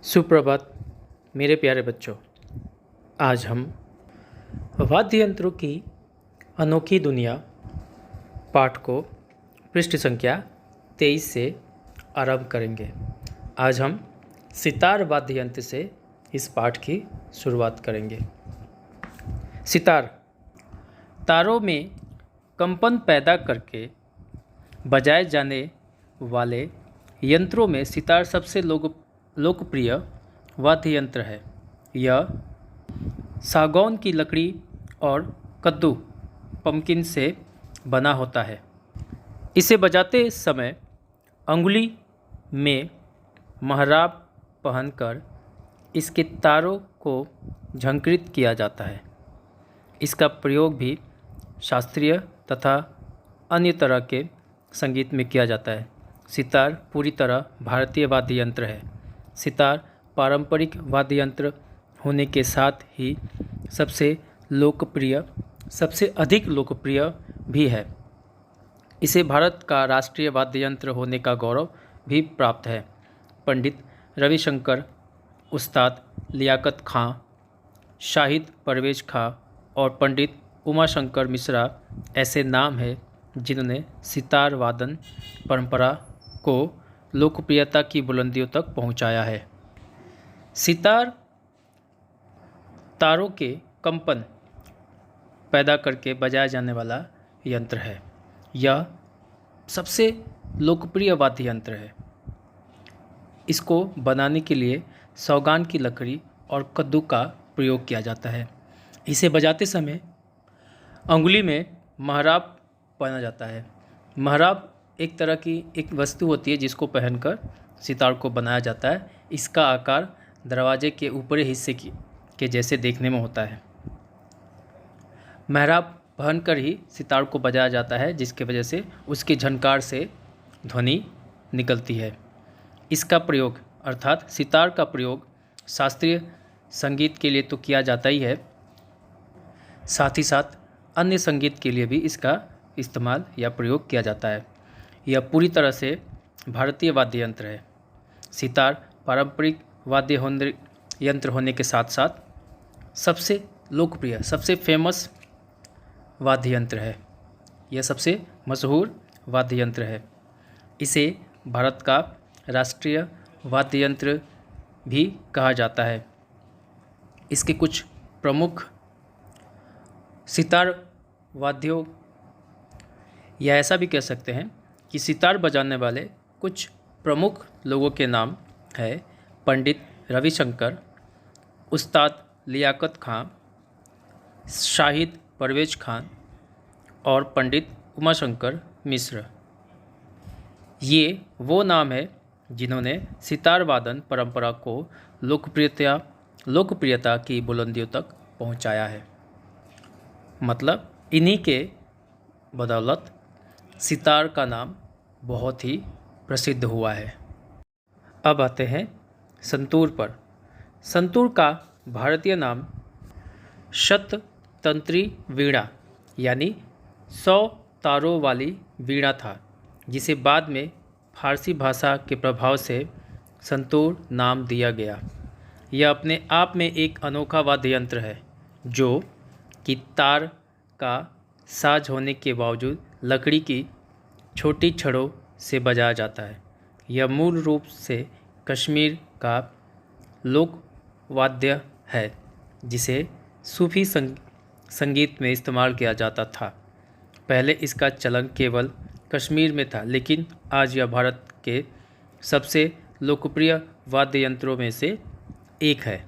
सुप्रभात मेरे प्यारे बच्चों। आज हम वाद्य यंत्रों की अनोखी दुनिया पाठ को पृष्ठ संख्या 23 से आरंभ करेंगे। आज हम सितार वाद्य यंत्र से इस पाठ की शुरुआत करेंगे। सितार तारों में कंपन पैदा करके बजाए जाने वाले यंत्रों में सितार सबसे लोकप्रिय वाद्य यंत्र है। यह सागौन की लकड़ी और कद्दू पम्पकिन से बना होता है। इसे बजाते समय अंगुली में महराब पहनकर इसके तारों को झंकृत किया जाता है। इसका प्रयोग भी शास्त्रीय तथा अन्य तरह के संगीत में किया जाता है। सितार पूरी तरह भारतीय वाद्य यंत्र है। सितार पारंपरिक वाद्य यंत्र होने के साथ ही सबसे अधिक लोकप्रिय भी है। इसे भारत का राष्ट्रीय वाद्य यंत्र होने का गौरव भी प्राप्त है। पंडित रविशंकर, उस्ताद लियाकत खां, शाहिद परवेज खां और पंडित उमाशंकर मिश्रा ऐसे नाम हैं जिन्होंने सितार वादन परंपरा को लोकप्रियता की बुलंदियों तक पहुंचाया है। सितार तारों के कंपन पैदा करके बजाया जाने वाला यंत्र है। यह सबसे लोकप्रिय वाद्य यंत्र है। इसको बनाने के लिए सागौन की लकड़ी और कद्दू का प्रयोग किया जाता है। इसे बजाते समय अंगुली में महराब पहना जाता है। महराब एक तरह की एक वस्तु होती है जिसको पहनकर सितार को बनाया जाता है। इसका आकार दरवाजे के ऊपरी हिस्से के जैसे देखने में होता है। महराब पहनकर ही सितार को बजाया जाता है, जिसकी वजह से उसकी झनकार से ध्वनि निकलती है। इसका प्रयोग अर्थात सितार का प्रयोग शास्त्रीय संगीत के लिए तो किया जाता ही है, साथ ही साथ अन्य संगीत के लिए भी इसका इस्तेमाल या प्रयोग किया जाता है। यह पूरी तरह से भारतीय वाद्य यंत्र है। सितार पारंपरिक वाद्य यंत्र होने के साथ साथ सबसे लोकप्रिय, सबसे फेमस वाद्य यंत्र है। यह सबसे मशहूर वाद्य यंत्र है। इसे भारत का राष्ट्रीय वाद्य यंत्र भी कहा जाता है। इसके कुछ प्रमुख सितार वाद्यों या ऐसा भी कह सकते हैं कि सितार बजाने वाले कुछ प्रमुख लोगों के नाम है पंडित रविशंकर, उस्ताद लियाकत खां, शाहिद परवेज खान और पंडित उमाशंकर मिश्र। ये वो नाम है जिन्होंने सितार वादन परंपरा को लोकप्रियता की बुलंदियों तक पहुंचाया है। मतलब इन्हीं के बदौलत सितार का नाम बहुत ही प्रसिद्ध हुआ है। अब आते हैं संतूर पर। संतूर का भारतीय नाम शततंत्री वीणा यानी 100 तारों वाली वीणा था, जिसे बाद में फारसी भाषा के प्रभाव से संतूर नाम दिया गया। यह अपने आप में एक अनोखा वाद्य यंत्र है जो कि तार का साज होने के बावजूद लकड़ी की छोटी छड़ों से बजाया जाता है। यह मूल रूप से कश्मीर का लोक वाद्य है जिसे सूफी संगीत में इस्तेमाल किया जाता था। पहले इसका चलन केवल कश्मीर में था, लेकिन आज यह भारत के सबसे लोकप्रिय वाद्य यंत्रों में से एक है।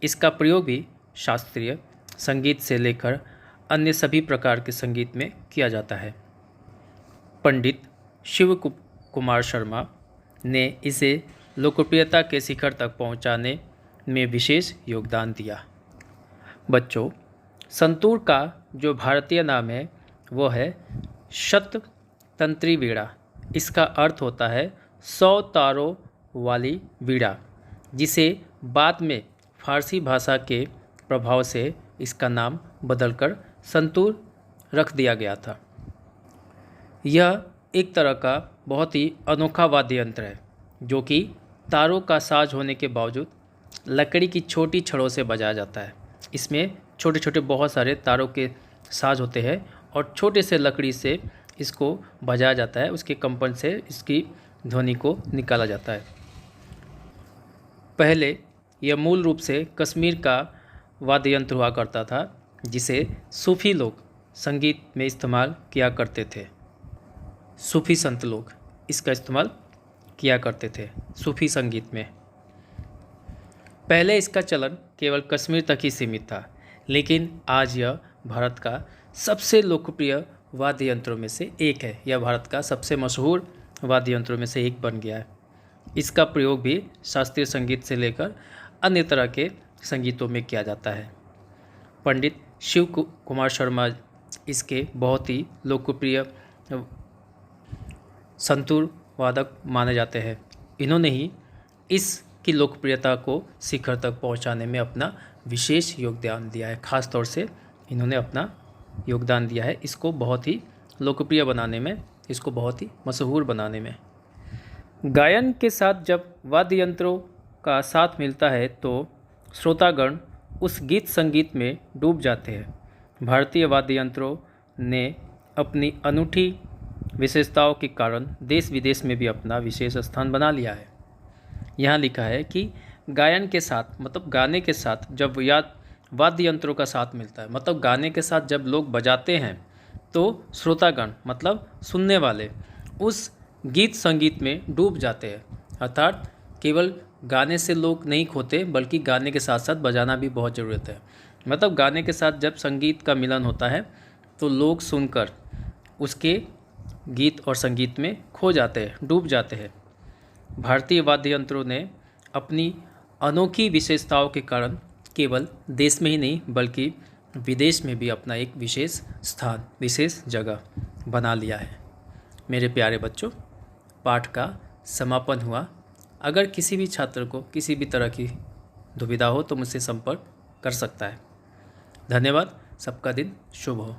इसका प्रयोग भी शास्त्रीय संगीत से लेकर अन्य सभी प्रकार के संगीत में किया जाता है। पंडित शिव कुमार शर्मा ने इसे लोकप्रियता के शिखर तक पहुंचाने में विशेष योगदान दिया। बच्चों, संतूर का जो भारतीय नाम है वो है शततंत्री वीणा। इसका अर्थ होता है 100 तारों वाली वीणा, जिसे बाद में फारसी भाषा के प्रभाव से इसका नाम बदलकर संतूर रख दिया गया था। यह एक तरह का बहुत ही अनोखा वाद्य यंत्र है जो कि तारों का साज होने के बावजूद लकड़ी की छोटी छड़ों से बजाया जाता है। इसमें छोटे छोटे बहुत सारे तारों के साज होते हैं और छोटे से लकड़ी से इसको बजाया जाता है, उसके कंपन से इसकी ध्वनि को निकाला जाता है। पहले यह मूल रूप से कश्मीर का वाद्य यंत्र हुआ करता था, जिसे सूफी लोग संगीत में इस्तेमाल किया करते थे। सूफी संत लोग इसका इस्तेमाल किया करते थे सूफी संगीत में। पहले इसका चलन केवल कश्मीर तक ही सीमित था, लेकिन आज यह भारत का सबसे लोकप्रिय वाद्य यंत्रों में से एक है। यह भारत का सबसे मशहूर वाद्य यंत्रों में से एक बन गया है। इसका प्रयोग भी शास्त्रीय संगीत से लेकर अन्य तरह के संगीतों में किया जाता है। पंडित शिव कुमार शर्मा इसके बहुत ही लोकप्रिय संतूर वादक माने जाते हैं। इन्होंने ही इसकी लोकप्रियता को शिखर तक पहुंचाने में अपना विशेष योगदान दिया है। ख़ास तौर से इन्होंने अपना योगदान दिया है इसको बहुत ही लोकप्रिय बनाने में, इसको बहुत ही मशहूर बनाने में। गायन के साथ जब वाद्य यंत्रों का साथ मिलता है तो श्रोतागण उस गीत संगीत में डूब जाते हैं। भारतीय वाद्य यंत्रों ने अपनी अनूठी विशेषताओं के कारण देश विदेश में भी अपना विशेष स्थान बना लिया है। यहाँ लिखा है कि गायन के साथ मतलब गाने के साथ जब वाद्य यंत्रों का साथ मिलता है, मतलब गाने के साथ जब लोग बजाते हैं तो श्रोतागण मतलब सुनने वाले उस गीत संगीत में डूब जाते हैं। अर्थात केवल गाने से लोग नहीं खोते, बल्कि गाने के साथ साथ बजाना भी बहुत ज़रूरत है। मतलब गाने के साथ जब संगीत का मिलन होता है तो लोग सुनकर उसके गीत और संगीत में खो जाते हैं, डूब जाते हैं। भारतीय वाद्य यंत्रों ने अपनी अनोखी विशेषताओं के कारण केवल देश में ही नहीं बल्कि विदेश में भी अपना एक विशेष स्थान, विशेष जगह बना लिया है। मेरे प्यारे बच्चों, पाठ का समापन हुआ। अगर किसी भी छात्र को किसी भी तरह की दुविधा हो तो मुझसे संपर्क कर सकता है। धन्यवाद। सबका दिन शुभ हो।